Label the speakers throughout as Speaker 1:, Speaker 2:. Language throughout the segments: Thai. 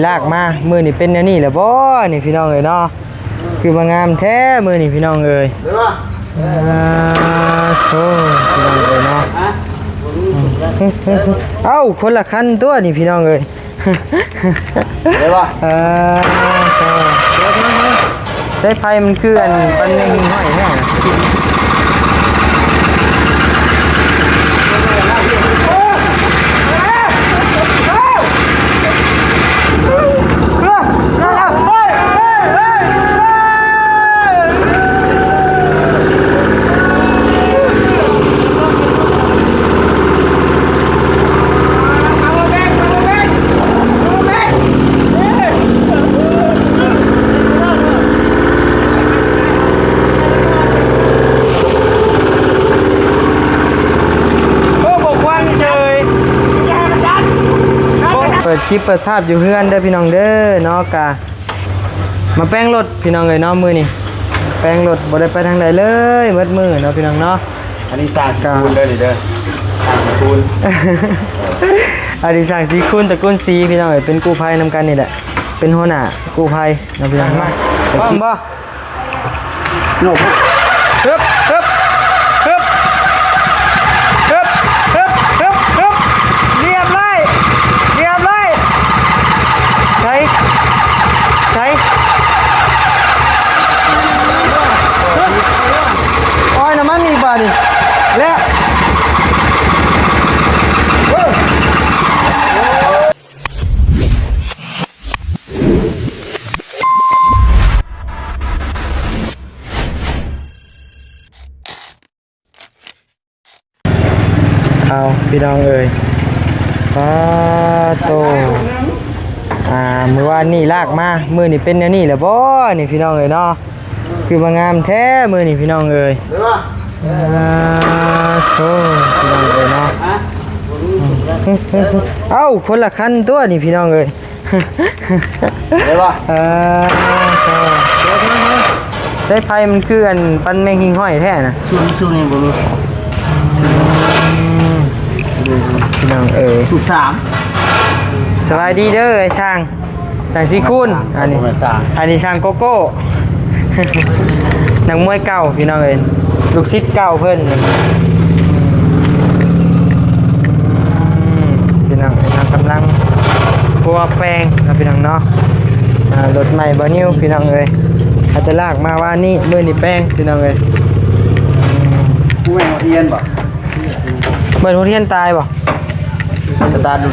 Speaker 1: ลากมามือนี่เป็นแนวนี้แหละบ่นี่พี่น้องเอ้ยเนาะคือมางามแท้มือนี่พี่น้องเอ้ยโธ่พี่น้องเอ้ยเนาะเอ้าคนละคันตัวนี่พี่น้องเอ้ยได้ป่ะใช้ไฟมันคืออันปันในหิ้งห้อยแน่นะเปิดคลิปเปิดภาพอยู่เพื่อนเด้อพี่น้องเด้อเนาะกะมาแป้งรถพี่น้องเลยเนาะมือนี่แป้งรถบ่ได้ไปทางใดเลยมืดมือเนาะพี่น้องเนาะ
Speaker 2: อันนี้สร้างสีคูณเด้อนี่เด้อสร้างสีคูณ
Speaker 1: อันนี้สร้างสีคูณตระกูลสีพี่น้องเอ้ยเป็นกู้ภัยนำกันนี่แหละเป็นหัวหน้ากู้ภัยเนาะพี่น้องมาพร้อมบ่
Speaker 2: โน่
Speaker 1: ฮึบฮึบฮึบฮึบฮึบฮึบฮึบเรียบร้อยใช่อ้อยน้ำมันมีป่ะดิและเอาพี่น้องเอ่ยปาโตมือวานนี่ลากมามือนี่เป็นแนวนี้แหละบ่นี่พี่น้องเอ้ยเนาะคือมางามแท้มือนี่พี่น้องเอ้ยโธ่พี่น้องเอ้ยเนาะเอ้าคนละคันตัวนี่พี่น้องเอ้ย
Speaker 2: ได้ป่ะ
Speaker 1: ใช้ไฟมันคืออันปันแมงหิ้งห้อยแท้นะ
Speaker 2: ช่วงนี้บ่รู้
Speaker 1: พี่น้องเอ้ย
Speaker 2: สุด3
Speaker 1: สบายดีเด้อไอ้ช่างสีคูณอันนี้ช่างโกโก้นักมวยเก่าพี่น้องเอ้ยลูกศิษย์เก่าเพิ่นพี่น้องทางกำลังพัวแปลงนะพี่น้องเนาะรถใหม่บานิวพี่น้องเอ้ยอาจจะลากมาว่านี่มือนี่แป้งพี่น้องเอ้ย
Speaker 2: ผู้แม่หัวเทียนบ่
Speaker 1: เบิดหัวเทียนตายบ่
Speaker 2: สตาร์ทดู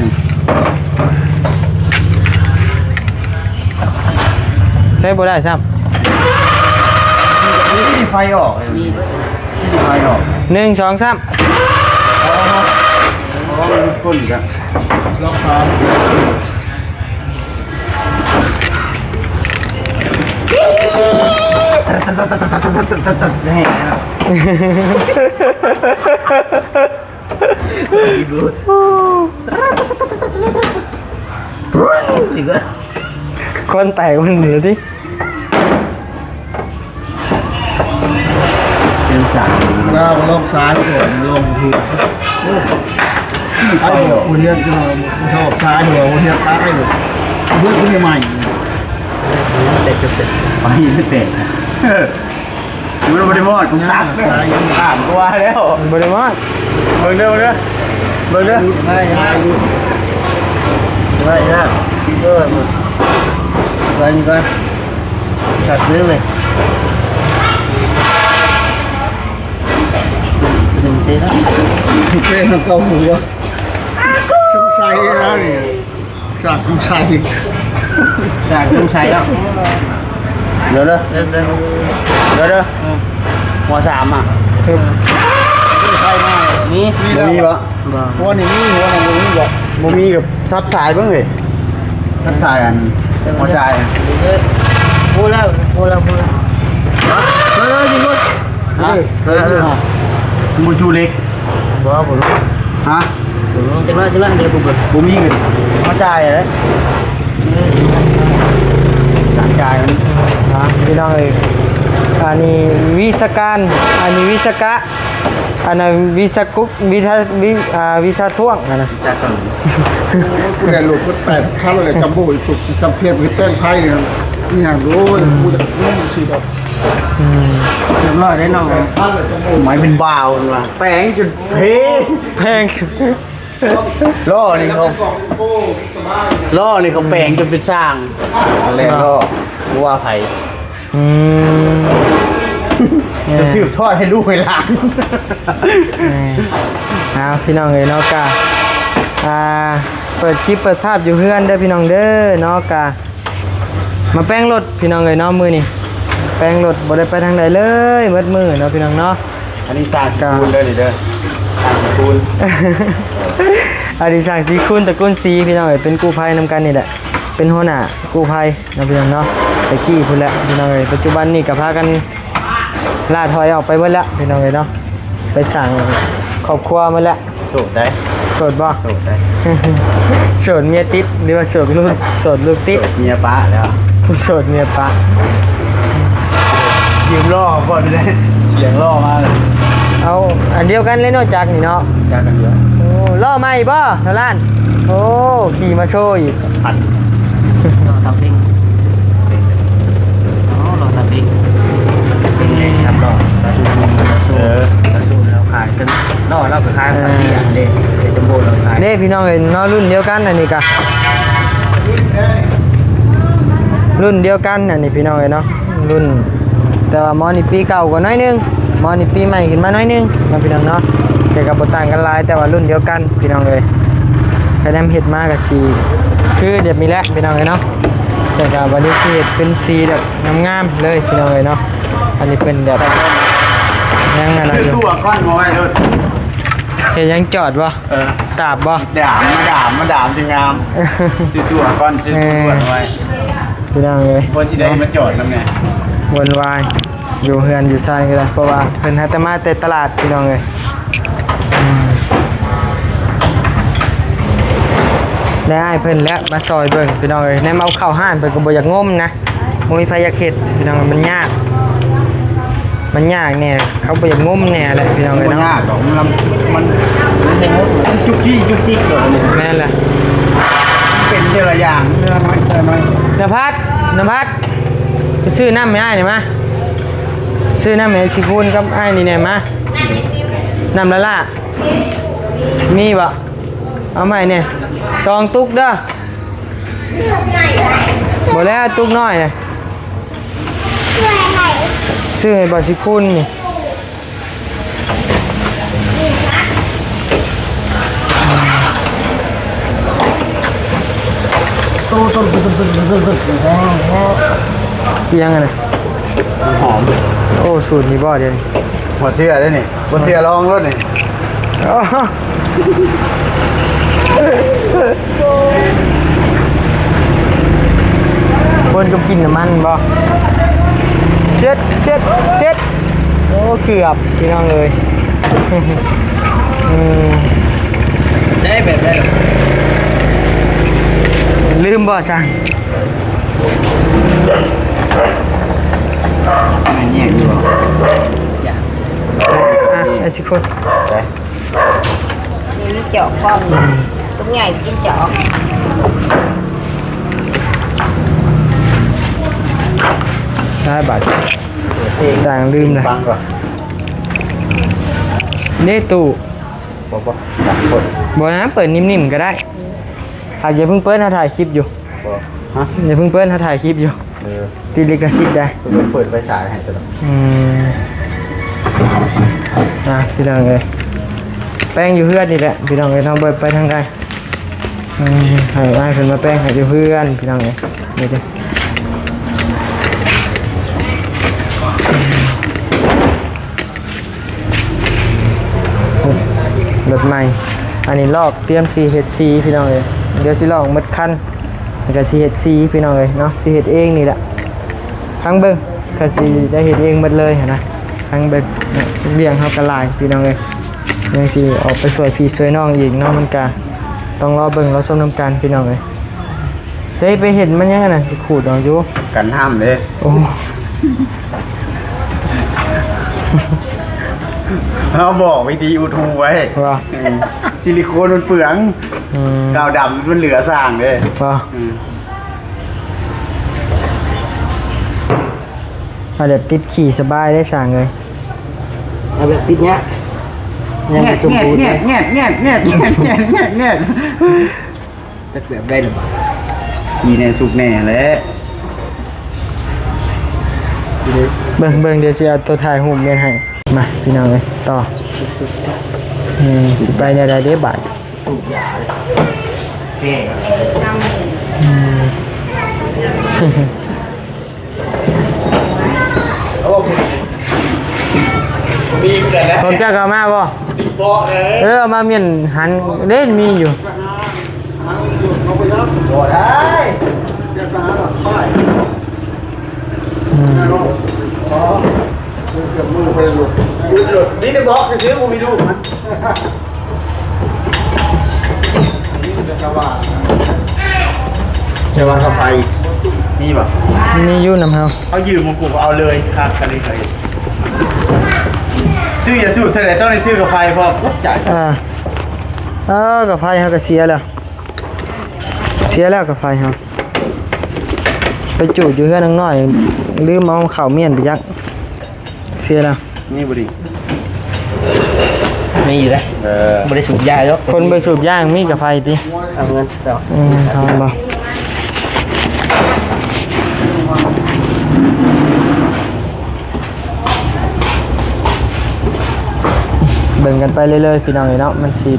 Speaker 1: ใช้บ่ได้ครับ
Speaker 2: มีไฟออกมีไฟออก
Speaker 1: 1 2 3
Speaker 2: ก้นอีกอะล็อกขาแน่นะ
Speaker 1: คนแตกมันเหลือที่
Speaker 2: เป็นสายเราลงซ้ายก่อนลงหัวเอาหัวเทียนก็ชอบซ้ายหัวเทียนใต้หัวเพื่อนขึ้นใหม่เตะเตะไปไม่เตะมันบริวารคุณตัดตามตัวแล้ว
Speaker 1: บริวาร
Speaker 2: เบิ่งเด้อไม่นะก่อนจัดเรื่องเลยเต้นเข้าหัวชุมชัยนะนี่จากชุมชัยแล้วเดี๋ยวหัว3อ่ะใช่มากนี่มีปะหัวนี่มีหัวนั่นมีบ่บ่มีกับซับสายเบิ่งเฮ้ยซับสายอันหัวใจพูดแล้วสิพูดมูจูเล็กบ่ฮะจังละเดี๋ยวบ่มีกันหัวใจเลยจ่าย
Speaker 1: พี่น้องเอ้ยอันนี้วิศการอันนี้วิศกะ อันนั้นวิสากุวิสาท่วงอันนะ
Speaker 2: วิชาก่อน
Speaker 3: กูได้หลุดก็แปดข้าวอะไรจำโบ้อีกตุกจำเพียบหรือแป้งไผ่เนี่ยนี่ห่างรู้กูจะรู้สิครับ
Speaker 2: เรียบร้อยได้น้องไม้เป็นบ่าวนะแป้งจนเพ
Speaker 1: แพง
Speaker 2: ล่อนี่เขาล่อนี่เขาแป้งจนเป็นสร้างอะไรล่อกูว่าไผ่
Speaker 1: อืม
Speaker 2: จะสืบทอดให้ลูกให้หลาน
Speaker 1: เอาพี่น้องเอ้ยเนาะกะเปิดคลิปเปิดภาพอยู่เพื่อนเด้อพี่น้องเด้อเนาะกะมาแป้งรถพี่น้องเอ้ยเนาะมือนี่แป้งรถบ่ได้ไปทางใดเลยมืดมือเนาะพี่น้องเนาะ
Speaker 2: อันนี้สร้างสกุลเด้อนี่เด้อสร้างสกุล
Speaker 1: อดีสั่งสีคุณตระกูลสีพี่น้องเอ้ยเป็นกู้ภัยนำกันนี่แหละเป็นหัวหน้ากู้ภัยเนาะพี่น้องเนาะแต่กี้พุ่นแหละพี่น้องเอ้ยปัจจุบันนี่ก็พากันล่าถอยออกไปหมดแล้วพี่น้องเอ้ยเนาะไปสั่งครอบครัวหมดแล้ว
Speaker 2: โสดได้
Speaker 1: โสดบ่
Speaker 2: โสดได้
Speaker 1: โสดเมียติดหรือว่าโสดลูกติด
Speaker 2: เมียป้าแล้ว
Speaker 1: ผู้โสดเมียปะ
Speaker 2: ยืมล่อก่อนไปเลยเสียงล่อมาเลย
Speaker 1: เอาอันเดียวกันเลยเนาะจักนี่เนาะ
Speaker 2: ยากกันเยอะ
Speaker 1: โอ้ล่อไม่บ่เท่าล้านโอ้ขี่มาโชว์อีก
Speaker 2: ผัด
Speaker 4: เราทำเพลงอ๋อเราทำเพลงเป็นไงทำหล่อเราสู้เราสู้เราขายจนล่อเราก็ขายพันที่อันเด็ดจมโบเราขาย
Speaker 1: เด้พี่น้องเอ้ยเนาะรุ่นเดียวกันอันนี้กะรุ่นเดียวกันอันนี้พี่น้องเอ้ยเนาะรุ่นแต่ว่ามอนี่ปีเก่ากว่าน้อยนึงมอนี่ปีใหม่ขึ้นมาน้อยนึงเนาะพี่น้องเนาะแต่ก็บ่ต่างกันหลายแต่ว่ารุ่นเดียวกันพี่น้องเอ้ยคะแนนเฮ็ดมาก็สิคือเดี๋ยวมีแล้วพี่น้องเอ้ยเนาะแต่ก็บ่ได้สิเฮ็ดเป็นสีแบบงามๆเลยพี่น้องเอ้ยเนาะอันนี้เป็นแบบยังอันนั้น
Speaker 2: ซื้อ
Speaker 1: อยู่
Speaker 2: ตัวก้อนมาไว้เลย
Speaker 1: เฮ็ดยังจอดบ่ตาบบ่
Speaker 2: ด่ามจึงงามซื้อตัวก้อนซื้อตัวไว้
Speaker 1: พี่น้องเอ้ย
Speaker 2: พอสิได้มาจอดแล้วไง
Speaker 1: วนวายอยู่เฮือนอยู่ซ่านก็ได้เพราะว่าเพิ่นหาแต่มาแต่ตลาดพี่น้องเอ้ยได้อ้ายเพิ่นแล้วมาซอยเบิ่งพี่น้องเอ้ยแนมเอาเข้าห้านเพิ่นก็บ่อยากงมนะบ่มีไผอยากเฮ็ดพี่น้องเอ้ยมันยากแน่เขาบ่อยากงมแน่แหละพี่น้อง
Speaker 2: มัน
Speaker 1: เอ้ยเนาะ
Speaker 2: ยากหรอกมันจุกจี้จุกจิกเลย
Speaker 1: แม่นล่ะ
Speaker 2: เป็นเรื่องละอย่างเรื่องน้อย
Speaker 1: นภัสไปซื้อน้ำให้อ้ายหน่อยมาซื้อน้ำให้สิคูณกับอ้ายนี่แหน่มาน้ำละล่ามีบ่เอาใหม่เนี่ย2ตุกเด้อบ่แล้วตุกน้อยน่ะซื้อให้บ่สิคูณนี่ยังไงนะ
Speaker 2: หอม
Speaker 1: โอ้สูตรนี้บ่เดี๋ยวนี้
Speaker 2: หัวเสื้อได้นี่หัวเสื้อลองรถนี่
Speaker 1: อ๋อคนก็กินน้ำมันบ่เช็ดโอ้เกือบพี่น้องเลย
Speaker 4: ได้แบบได้
Speaker 1: ลืมบ่ช่าง
Speaker 2: ไม่แย่งอยู่
Speaker 4: อย่าง
Speaker 1: ไอ้สิคน
Speaker 2: ไป
Speaker 5: นี่มีเจาะพร้อมนี่ตุ้งใหญ่กินเจาะ
Speaker 1: ได้บัตรสั่งลืมเลย
Speaker 2: ฟังก่อน
Speaker 1: นี่ตู้
Speaker 2: บอกดักคน
Speaker 1: บ่นะเปิดนิ่มๆก็ได้หากอย่าเพิ่งเปิดถ้าถ่ายคลิปอยู่
Speaker 2: บอกฮะ
Speaker 1: อย่าเพิ่งเปิดถ้าถ่ายคลิปอยู่ ติดลิขสิทธิ์ได้
Speaker 2: เปิดไฟสายให้ตลอด
Speaker 1: พี่น้องเลยแป้งอยู่เพื่อนนี่แหละพี่น้องเลยทำเบิดไปทางใดให้อ้ายเพิ่นมาแป้งให้อยู่เพื่อนพี่น้องเลยนี่เด้รถใหม่อันนี้ลอกเตรียมสีเฮ็ดสีพี่น้องเลยเดี๋ยวสิลอกหมดคันแล้วก็สีเฮ็ดสีพี่น้องเลยเนาะสีเฮ็ดเองนี่แหละทั้งเบิ่งก็สิได้เฮ็ดเองหมดเลยนะทั้งเบิ่งเลี้ยงเฮากะหลายพี่น้องเลยยังสิออกไปสวยพี่สวยน้องอีกเนาะมันก็ต้องรอเบิ่งรอชมนำกันพี่น้องเลยใช่ไปเห็นมันยังไงน่ะสิขูดเอาอยู่
Speaker 2: กันห้ามเลย
Speaker 1: โอ้
Speaker 2: เขาบอกวิธียูทูบไว้
Speaker 1: ว่า
Speaker 2: ซิลิโคนมันเปลืองกาวดำมันเหลือสร้างเลย
Speaker 1: ว่าเอาแบบติดขี่สบายได้สั่งเลย
Speaker 4: เอาแบบติดเนี้ย
Speaker 2: เงียบเงียบเงียบเงียบเงียบเงียบเงียบเงียบเงียบเงียบ
Speaker 4: จะแบบได้หรือเปล่า
Speaker 2: ขี่ในสุกแน่แหละ
Speaker 1: เบิ่งเดี๋ยวสิเอาตัวถ่ายหุ่มเล่นให้มาพี่น้องเลยต่อสิไปในใดเด้บาท
Speaker 2: แก่ โอเคมีแต่แล้ว
Speaker 1: ผมจะกลับมาบ่
Speaker 2: บิ๊กบอเลย
Speaker 1: เอามาเมียนหันเล่นมีอยู่
Speaker 3: เอาไปยับ
Speaker 2: บอได้
Speaker 3: แกจะหาหลักป้ายเกือบมือไปหลุด
Speaker 2: หลุดนี่จะบอกจะซื้อกูมีลูกนะ
Speaker 3: จะกระว่า
Speaker 2: เชื่อว่าเขาไปมีป่ะ
Speaker 1: มีอยู่นำเฮา
Speaker 2: เอายืมมงกุฎเอาเลยครับกันเลยซื้ออย่าสู้เท่าไหร่ต้องได้ซื้อกับไฟพอปุ๊บจ่าย
Speaker 1: กับไฟเฮาก็เสียแล้วกับไฟเฮาไปจูดอยู่เฮือนน้อยๆลืมเอาข้าวเมียนไปยักเสียแล้ว
Speaker 2: นี่บุรี
Speaker 4: มีอยู่เลยไม่ได้สูบยาแล้ว
Speaker 1: คนไปสูบย่างมีกับไฟติ
Speaker 4: เอาเงินเจ้า
Speaker 1: ทำบ่เบิ่งกันไปเรื่อยๆพี่น้องเอ้ยเนาะมันสิ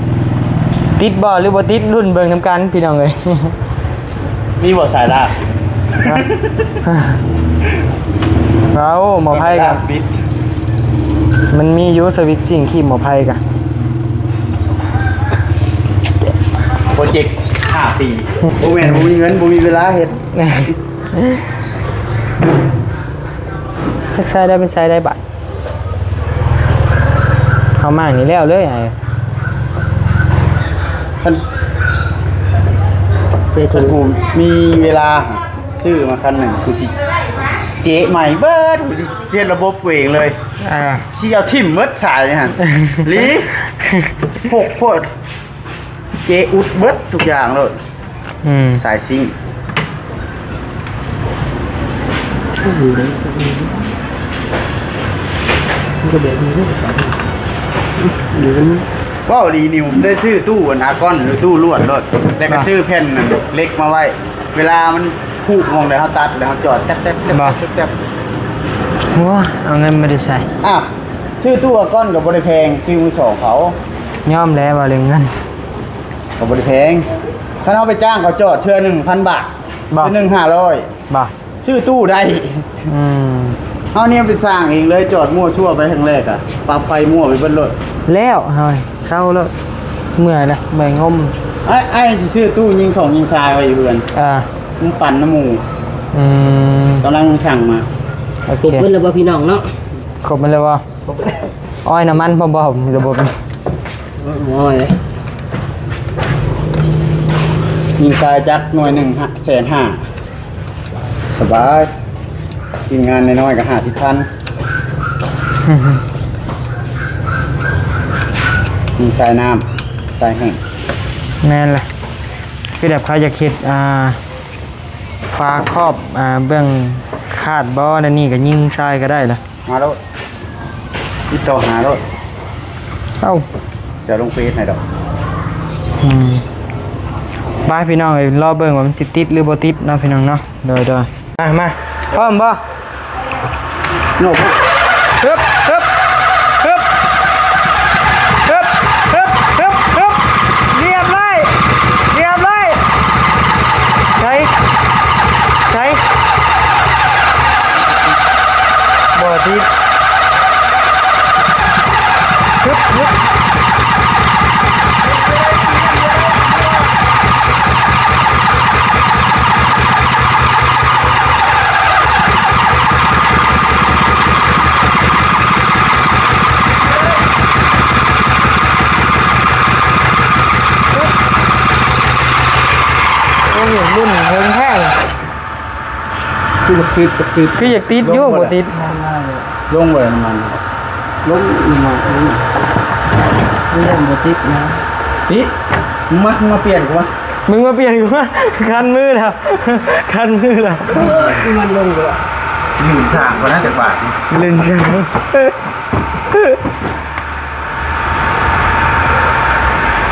Speaker 1: ติดบ่หรือบ่ติดรุ่นเบิ่งนำกันพี่น้องเอ้ย
Speaker 2: มีบ่สายลาก
Speaker 1: เราหมอไพ่กัน
Speaker 2: ปิด
Speaker 1: มันมียูสวิตซิ่งขีมหมอไพ่กัน
Speaker 2: โปรเจกต์5 ปีโอ้แม่นบ่มีเงินบ่มีเวลาเฮ็ด
Speaker 1: สักไซได้เป็นไซได้บัตรเอามากนี่แล้วเลยไอ้
Speaker 2: ท่านกูมีเวลาซื้อมาคันหนึ่งกูสิเจ๊ใหม่เบิดกูสิเปลี่ยนระบบเองเลยสิเอาทิ่มเบิดสายนี่หั่นลี6โพดเจ๊อุดเบิดทุกอย่างเลยสายซิ่งว้าวดีนิวได้ซื้อตู้อันอากอนหรือตู้ลวดรถแล้วก็ซื้อแผ่นนั่นเล็กมาไว้ เวลามันคู่มองเลยเขาตัดแล้วเขาจอดแต๊บ
Speaker 1: ว้าเอาเงินไม่ได้ใส่
Speaker 2: อ่ะซื้อตู้อากอนกับบริแพงซื้อมือสองเขา
Speaker 1: ย่อมแล้วว่าเรื่องเงิน
Speaker 2: กับบริแพงถ้าเขาไปจ้างเขาจอดเทื่อ1,000 บาท
Speaker 1: บ่
Speaker 2: เทื่อ1,500
Speaker 1: บ่
Speaker 2: ซื้อตู้ได้ เขาเนี่ยไปสร้างเองเลยจอดมั่วชั่วไปครั้งแรกอ่ะปรับไฟมั่วไปเบิ้ลรถ
Speaker 1: แล้วเฮ้ยเศร้าแล้วเมื่อยนะใบงม
Speaker 2: ไอ้สิซื้อตู้ยิงสองยิงทรายไว้อยู่เพื่อนมึงปั่นน้ำหมูกำลังสั่งมา
Speaker 1: โอเค
Speaker 4: ปุ๊บเพิ่นแล้วบ่พี่น้องเนาะ
Speaker 1: ครบมันเลยว่าอ้อยน้ำมันพอบอกระบบนี้
Speaker 4: โอ้ย
Speaker 2: ยิงทรายจักหน่วย150,000สบายกินงานน้อยๆก็50,000ยิงทรายน้ำทรายแห้ง
Speaker 1: แน่นเลยคือแบบเขาจะคิดฟ้าครอบเบื้องคาดบ่อนั่นนี่ก็ยิงชายก็ได้ละ
Speaker 2: มาแล้วติดต่อหารถ
Speaker 1: เอ้า
Speaker 2: จะลงเฟซให้ดอก
Speaker 1: บ้ายพี่น้องเลยรอเบิ่งว่ามันสิติดหรือบ่ติดเนาะพี่น้องเนาะโดยมาพร้อมบ่
Speaker 2: โน่พวก
Speaker 1: ฮึบเรียบร้อยใช้บ่ติดฮึบ รุ่นเฮิงแท้
Speaker 3: คือติดกับติด
Speaker 1: คืออยากติดอยู่บ่ติด
Speaker 2: ลงเลยมัน
Speaker 3: ลงมา
Speaker 4: เรื่องบ่ติดนะ
Speaker 2: ติดมึงมาเปลี่ยนกูวะ
Speaker 1: มึงมาเปลี่ยนกูว่าคันมือแล้วคันมือแล้ว
Speaker 4: มันลงเลย
Speaker 2: หนึ่งสามก็น่าจะบาท
Speaker 1: ลืมช้าง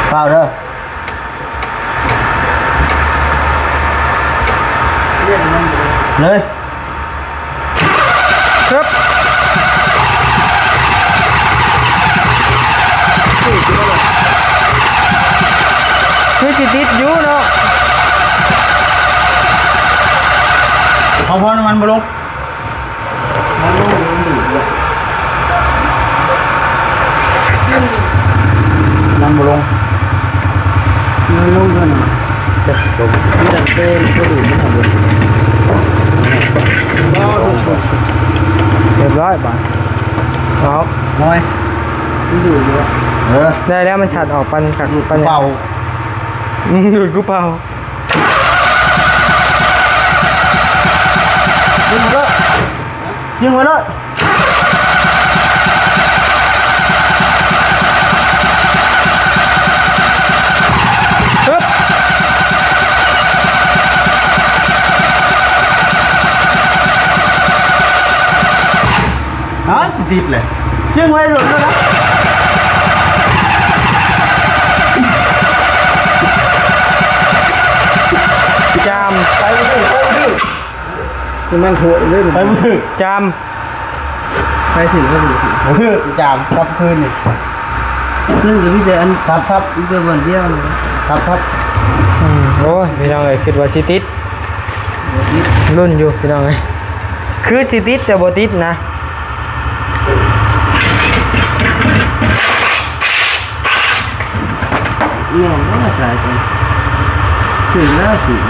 Speaker 2: เปล่าเด้อ เลย
Speaker 1: ครับคือสิติดอยู่เนาะ
Speaker 2: เอาพอน้ำมันมาลง
Speaker 4: มันลงมันดูดเลย
Speaker 2: มันมาลง
Speaker 4: มันลงด้วยนะ
Speaker 2: จะลง
Speaker 4: ที่ดันเต้นก็ดูดไม่ทำเลย
Speaker 1: เรียบร้อยบ่เอา
Speaker 2: น้อย
Speaker 4: มันดูดเยอะ
Speaker 1: ได้แล้วมันฉัดออกปันขักปัน
Speaker 2: เป่า
Speaker 1: มึงดูดกูเป่า
Speaker 2: ยิงมาเลยยิงมาเลย
Speaker 1: ฮึบ
Speaker 2: ฮะจะติดเลยยิงไว้หลุดแล้วนะ
Speaker 1: จาม
Speaker 2: ไปไม่ถึงไปไม่ถึง
Speaker 4: คือมันโผล่เล่น
Speaker 2: ไปไม่ถึง
Speaker 1: จาม
Speaker 4: ไปถึงก็ดูด
Speaker 2: ไม่ถึงจามกลับคืนนี่
Speaker 4: ซึ่งจะมีแต่อัน
Speaker 2: ซับ
Speaker 4: มีแต่วันเดียวเลย
Speaker 2: ครับ
Speaker 1: โอ้ยพี่น้องเอ้ยคิดว่าสิติดรุ่นอยู่พี่น้องเอ้ยคือสิติดแต่บ่ติดนะ
Speaker 4: เนี่ยมันก็กลายเป็นถึงแล้วถึง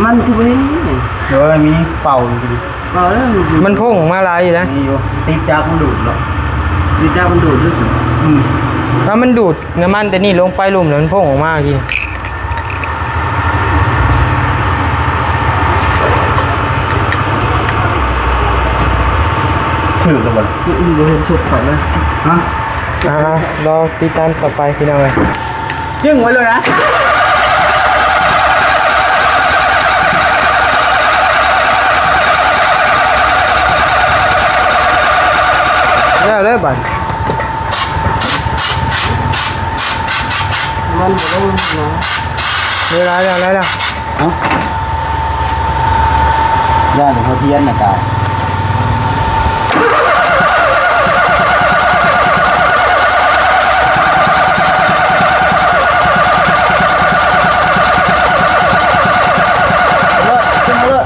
Speaker 4: มันกูเห็นนี่
Speaker 2: เดี๋ยวมีเป่าอยู่ดิ
Speaker 4: เอาแล้ว
Speaker 1: มันพุ่งมาหลายอยู่นะ
Speaker 2: มีอยู่ติดจากมันดูดหรอก
Speaker 4: ดีจ้ามันดูดด้วยสิ
Speaker 1: ถ้ามันดูดน้ำมันแต่นี่ลงไปลุ่มแล้วมันพุ่งออกมาอีกที
Speaker 2: ถือกันหมด
Speaker 4: ดูเห็นชุดก่อนนะ
Speaker 2: ฮะ
Speaker 1: รอติดตามต่อไปพี่น้องเอ้ย
Speaker 2: จึ้งไว้เลยนะ
Speaker 1: แล้วเลยบัด
Speaker 4: มันก็ต้องนะ
Speaker 1: เวลาแล้วแล้ว
Speaker 2: เอ้าย่าเดี๋ยวเขาเทียนนะกายขึ้นมาเลย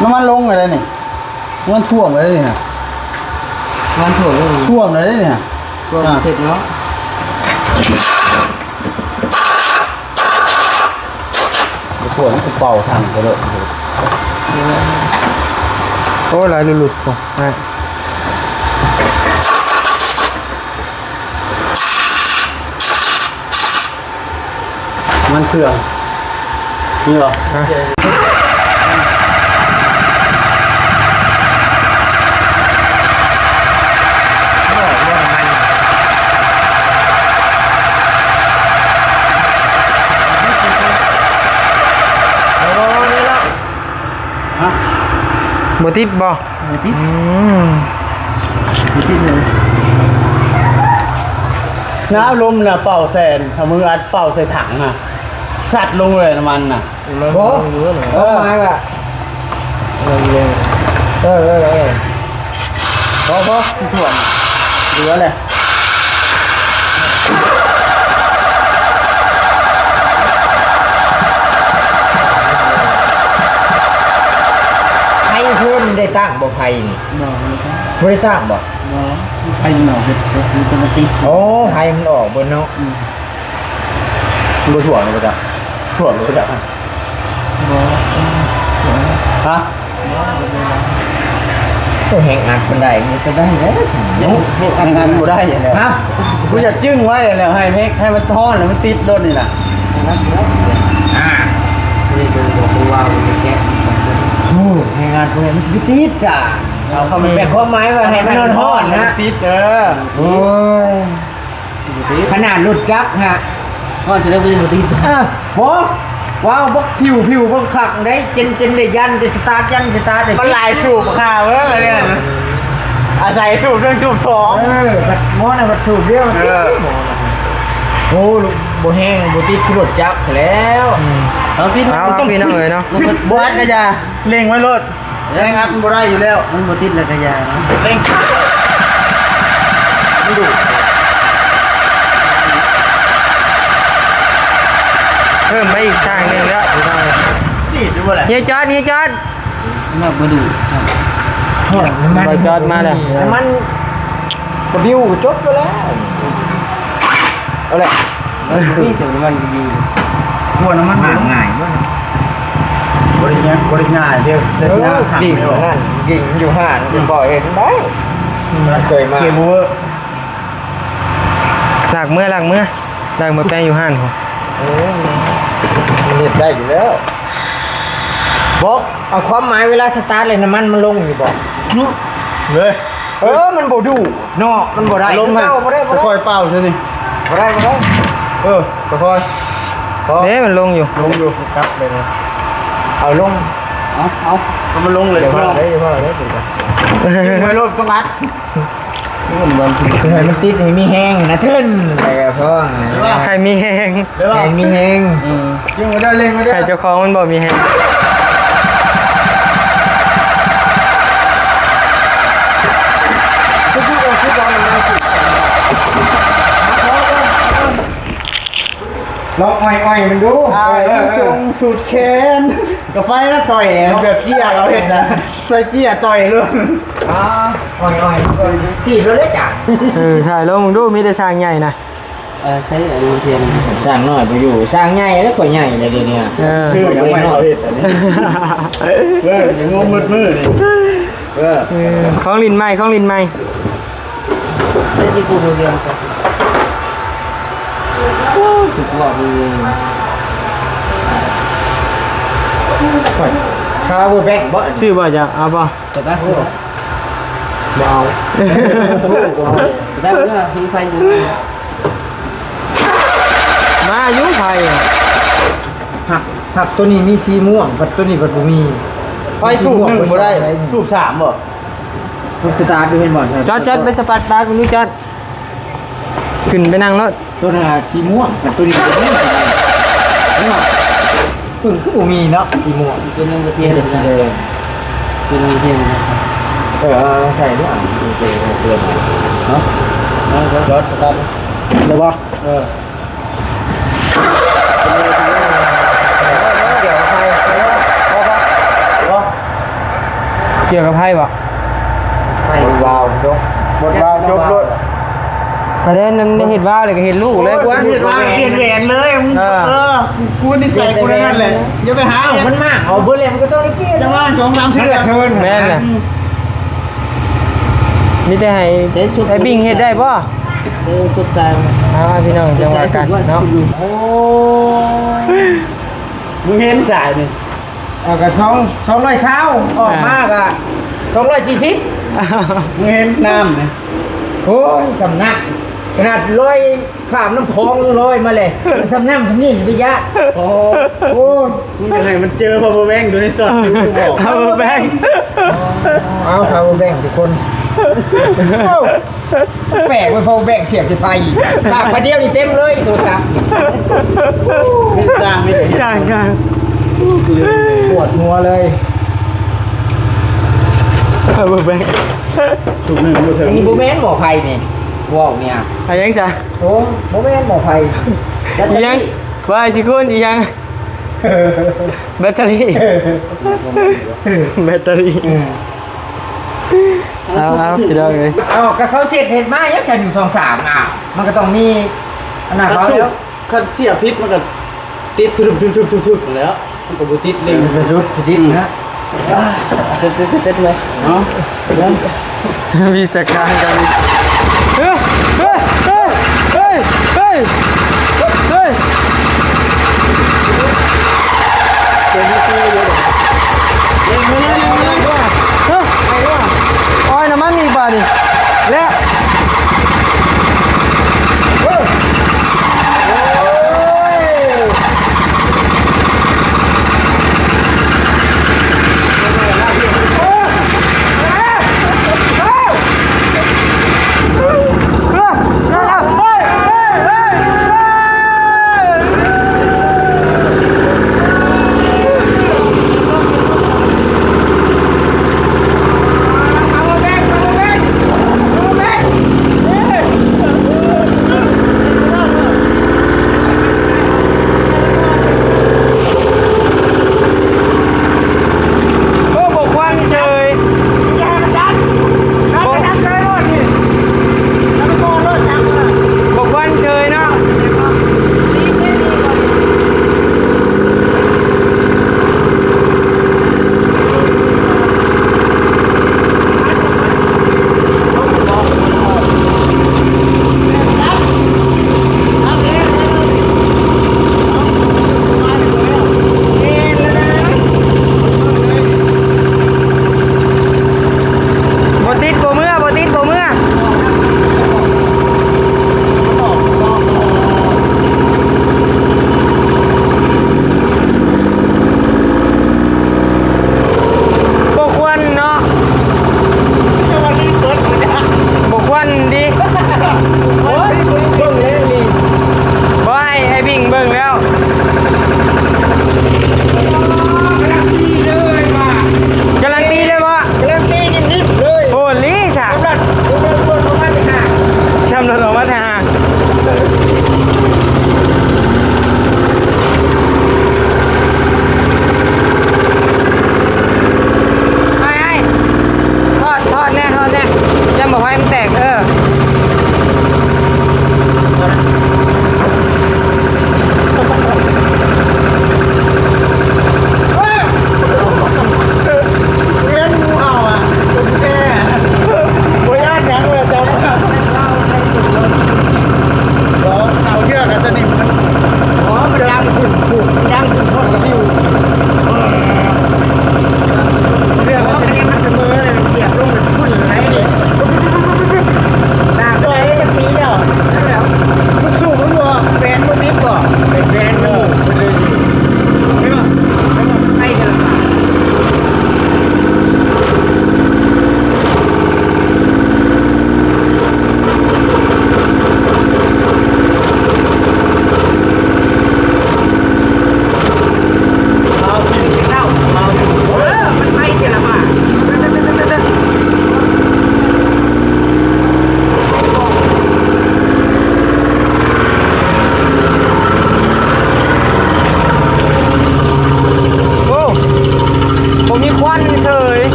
Speaker 2: น้ำมันลงเลยนี่น้ำมันท่วมเลยนี่ฮะ
Speaker 4: มันถ่วงเลย
Speaker 2: ท่วมเลยนี่ฮะ
Speaker 4: ก็เสร็จเนาะ
Speaker 2: ท่วมมันเป่าทางไปเลย
Speaker 1: โอ้หลายหลุดๆผมนะ
Speaker 2: มันเครื่องนี่เหรอ
Speaker 1: ฮะ
Speaker 2: ฮะ
Speaker 1: บ่ติดบ่
Speaker 4: ติด
Speaker 1: อืม
Speaker 4: ติดเลย
Speaker 2: น้ำลมน่ะเป่าแสนถ้ามืออัดเป่าใส่ถังน่ะสัตว์ลงเลยน้ำมันน่ะ
Speaker 4: โอ้รู้เลย
Speaker 2: ไม้ว่ะพอถ่วงเหลือเลย
Speaker 6: ไพ่เพิ่มได้ตั้งบ่ไพ่นี่
Speaker 4: บอกเลยครับ
Speaker 6: บ่ได้ตั้งบ่
Speaker 4: บอกไปหน่อเป็นปกติ
Speaker 6: โอ้ไพ่มันออกเบิ่นเนาะ
Speaker 2: ดูถ่วงเลยจ้ะถ่วงเลยจ้ะ
Speaker 4: บอก
Speaker 2: ฮะ
Speaker 6: ก็แหงอัดมันได้มันก็ได้แล้วสิ
Speaker 2: ให้ทำงานกูได้ยังไง
Speaker 6: ฮะ
Speaker 2: กูอยากจึ้งไว้แล้วให้มันทอนแล้วมันติดรถนี่น่ะ
Speaker 6: อ่า
Speaker 4: นี่ดูบอกว่ามันแกะ
Speaker 2: โอ้
Speaker 6: ให้งานพวกนี้มันสิติดจ้ะเอาเขามันแปลความหมายว่าให้มันนอนฮ้อนนะ
Speaker 2: ติด
Speaker 6: โอ้ยขนาดรถจักรฮะ
Speaker 4: ก็จะได้ไปดูที่
Speaker 6: โหว้าวบักผิวบักขักได้เจนได้ยันจะสตาร์ทยันสตาร์ทได้
Speaker 2: มันหลายสูบข่าวเนี่ยอาศัยสูบเรื่องสูบสอง
Speaker 6: บัดหมอน่ะบัดถูกเดียวโอ้ลูกบ่แห้งบ่ติดคือรถจักรแล้ว
Speaker 4: เอาพี่
Speaker 1: เอาครับพี่น้องเลยเนาะ
Speaker 2: บอัดกระยาเล่งไว้รถเล่งอัดมันบ่ได้อยู่แล้ว
Speaker 4: มันบ่ติดแล้วก็ยาเนาะ
Speaker 2: เล่งไม่ดู
Speaker 1: เพิ่มไปอีกช่างหนึงแล้วพี่น้องเอ้ย
Speaker 2: สิดูว่าอะไร
Speaker 1: เฮียจอดเฮียจอด
Speaker 4: มาบ่ดู
Speaker 1: บ่จอดมาแล้ว
Speaker 6: มันกระบิวจบไปแล้วเอาแหละ
Speaker 4: นี่ถึงมันดี
Speaker 2: หัวน้ำมัน
Speaker 6: ง่าย
Speaker 2: บริง่ายเดียวเด็กยากขัง
Speaker 6: กิ่ง
Speaker 2: ไม่ออก
Speaker 6: นั่นกิ่งอยู่ห่างจะบ่เห็นได้เคยมา
Speaker 2: เกมเวอร์
Speaker 1: หลักเมื่อแป้งอยู่ห้านผม
Speaker 6: มันเห็นได้อยู่แล้วบอกเอาความหมายเวลาสตาร์ทเลยน้ำมันลงอยู่บอก
Speaker 2: เลย
Speaker 6: มันบ่ดูนอกมันบ่ได้
Speaker 2: ลงมา
Speaker 6: บ่ได้
Speaker 2: ค่อยเป้าใช่ไหม
Speaker 6: บ่ได้
Speaker 2: ค่อยพอ
Speaker 1: เด้มันลงอยู่
Speaker 2: ลงอยู่
Speaker 6: ครับเลยนะเอาลง
Speaker 2: เอามันลงเลย
Speaker 6: เดี๋ยว
Speaker 2: พ่อ
Speaker 6: ว่าได้ถึงกัน
Speaker 2: ไม่รถต้องอัด
Speaker 6: ให้มันติดให้มีแห้งนะเทินใส่กระเพาะ
Speaker 1: ใครมีแหง
Speaker 2: เดี๋ยว
Speaker 6: ให้มีแห้ง
Speaker 2: ยิงมาได้เล่งมาได้
Speaker 1: ใครเจ้าของมันบอกมีแหง
Speaker 6: ลองอ้อยมันดู
Speaker 2: ส่งสูตรแคนกับไฟแล้วต่อยแบบเจี้ยเราเห็นนะใส่เจี้ยต่อยเลย
Speaker 6: อ้อยสี่เราได้จ้ะ
Speaker 1: ถ่ายลงมึงดูมีแต่ช่างใหญ่นะ
Speaker 4: ใช้อลูเทียม
Speaker 6: สร้างน้อยไปอยู่สร้างใหญ่แล้วก็ใหญ่เลยเดี๋ยวนี้
Speaker 2: ชื่อยังไม่เขาเห็นอันนี้อย่างงงมืดนี่
Speaker 1: ของลินใหม่
Speaker 4: ใช้ที่กูเดียวกันสุดหล่อมือ
Speaker 6: ข้าวแบกบ่
Speaker 1: ชื่อบ่จะเอาบ่
Speaker 4: แต่ก็
Speaker 6: บ่เอา
Speaker 4: ได้เพื่อมีไฟอยู่
Speaker 1: มาอายุไผ
Speaker 6: ผักตัวนี้มีสีม่วงผักตัวนี้ผัดบ่มี
Speaker 2: ไฟสูบหนึ่งบ่ได้สูบสามบ่
Speaker 6: ทุกสตาร์ทดูเห็นบ่
Speaker 1: จอดไปสปาร์ตาร์มึงดูจอดขึ้นไปนั่งรถ
Speaker 6: ตัวน่ะสีม่วงผัดตัวนี้ผัดบ่มีเพิ่งคือบ่มีเนาะสีม่วง
Speaker 4: เป็นอลูเทียม
Speaker 6: สีแดง
Speaker 4: เป็นอลูเทียม
Speaker 6: ใส่ด้วยเตือนเนาะ
Speaker 2: รถสตาร์ท
Speaker 6: เดี๋ยวบ่
Speaker 1: เกี่ยวกับไพ่บ่
Speaker 6: ไฟวาวยก
Speaker 2: หมดวาวจบรถ
Speaker 1: ประเด็นนั้นเห็นว่าเลยก็เห็นลูกเลยกว่า
Speaker 2: เห็นว่าเปลี่ยนแหวนเลยกูนิสัยกูนั่นแหละอย่าไปหา
Speaker 6: มันมากเอาเบอร์เลยมันก็ต้องได้เปลี่ยน
Speaker 2: จะว่าสองสามเทื่อ
Speaker 1: แม่นน่ะมีแต่ให้ไอ้บิ่งเฮ็ดได้บ่
Speaker 4: ชุดใจ
Speaker 1: เอาพี่น้องจังหวะกันเนาะ
Speaker 6: โอ้
Speaker 2: มึงเห็นสายนี่
Speaker 6: เอากระ200เช้าออกมากอ่ะ240
Speaker 2: มึงเห็นน้ำนี่
Speaker 6: โอ้ยสำนักขนาดร้อยข้ามน้ำคลองร้อยมาเลยสำนักสำนี่สิไปยะโอ้โห
Speaker 2: มึงจะให้มันเจอพาวเวอร์แบงค์อยู่ในซอยกูบอก
Speaker 1: เอาแบง
Speaker 6: เอาพาวแบงทุกคนแปลกไปพาวแบงเสียบจะไปสากประเดียวนี่เต็มเลยโทรศัพท์
Speaker 2: ไม่จ้างไม่ได้
Speaker 1: จ้าง
Speaker 6: ปวดหัวเลย
Speaker 1: เอาแบง
Speaker 2: ถูกหนึ่งอยู่เถอะ
Speaker 6: นี่โบแมนหมอไผ่นี่ว่าวเนี่ย
Speaker 1: อะยังจ้ะ
Speaker 6: โอ้โบแมนหมอไผ่
Speaker 1: อียังว่าสิคุณอียังแบตเตอรี่เอาพี่น้องเอ้ย
Speaker 6: เอากระเขาเสร็จเห็นมายักษ์ชาย1 2 3อ่ะมันก็ต้องมีอันนั้นเขา
Speaker 2: เขา
Speaker 6: แล้ว
Speaker 2: คันเสียพิษมันก็ติดทุบแล้วมันก็บ่ติดเล่ง
Speaker 6: มันจะรุดสิดินนะ
Speaker 4: เต็มเลย
Speaker 2: เนาะ
Speaker 1: มีสการกันเฮ้ยเฮ้ยเฮ้ยเฮ้ยเฮ้ย
Speaker 2: เล่งมาเลย
Speaker 6: งขึ้นถูกดังขึ้นพอดกับวิวเรื่องว่าคะแนนมันเสมอเลยเกียบลงมันพุ่นอะไรเนี่ยตามไปจะปีเดียวนั่นแหละลูกสู้มันบ่แฟนบ่ติดบ่เป็นแฟนมันมันเลยไม่ว่าไม่กันละ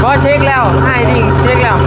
Speaker 1: ก็เช็คแล้วให้ดิ่งเช็คแล้ว